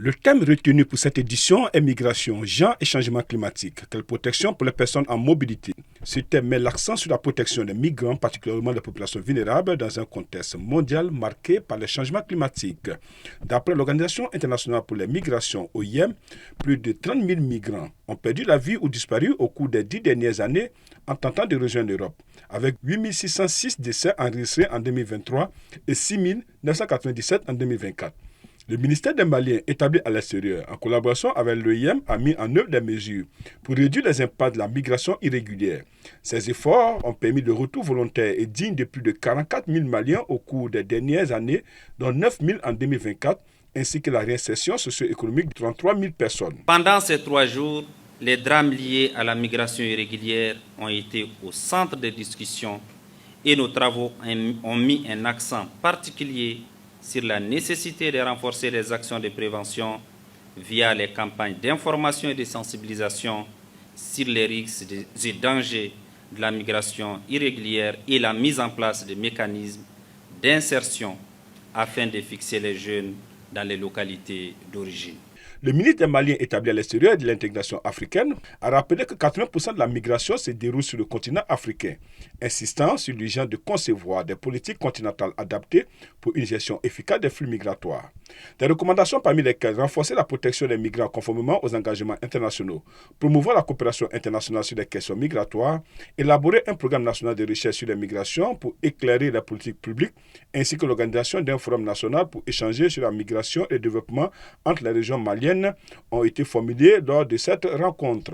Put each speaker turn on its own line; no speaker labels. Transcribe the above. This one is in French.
Le thème retenu pour cette édition est migration, genre et changement climatique. Quelle protection pour les personnes en mobilité? Ce thème met l'accent sur la protection des migrants, particulièrement des populations vulnérables, dans un contexte mondial marqué par les changements climatiques. D'après l'Organisation internationale pour les migrations, OIM, plus de 30 000 migrants ont perdu la vie ou disparu au cours des 10 dernières années en tentant de rejoindre l'Europe, avec 8 606 décès enregistrés en 2023 et 6 997 en 2024. Le ministère des Maliens établi à l'extérieur, en collaboration avec l'OIM, a mis en œuvre des mesures pour réduire les impacts de la migration irrégulière. Ces efforts ont permis le retour volontaire et digne de plus de 44 000 Maliens au cours des dernières années, dont 9 000 en 2024, ainsi que la réinsertion socio-économique de 33 000 personnes.
Pendant ces 3 jours, les drames liés à la migration irrégulière ont été au centre des discussions et nos travaux ont mis un accent particulier sur la nécessité de renforcer les actions de prévention via les campagnes d'information et de sensibilisation sur les risques et dangers de la migration irrégulière et la mise en place de mécanismes d'insertion afin de fixer les jeunes dans les localités d'origine.
Le ministre des Maliens établi à l'extérieur et de l'intégration africaine a rappelé que 80% de la migration se déroule sur le continent africain, insistant sur l'urgence de concevoir des politiques continentales adaptées pour une gestion efficace des flux migratoires. Des recommandations parmi lesquelles renforcer la protection des migrants conformément aux engagements internationaux, promouvoir la coopération internationale sur les questions migratoires, élaborer un programme national de recherche sur les migrations pour éclairer la politique publique, ainsi que l'organisation d'un forum national pour échanger sur la migration et le développement entre les régions maliennes ont été formulées lors de cette rencontre.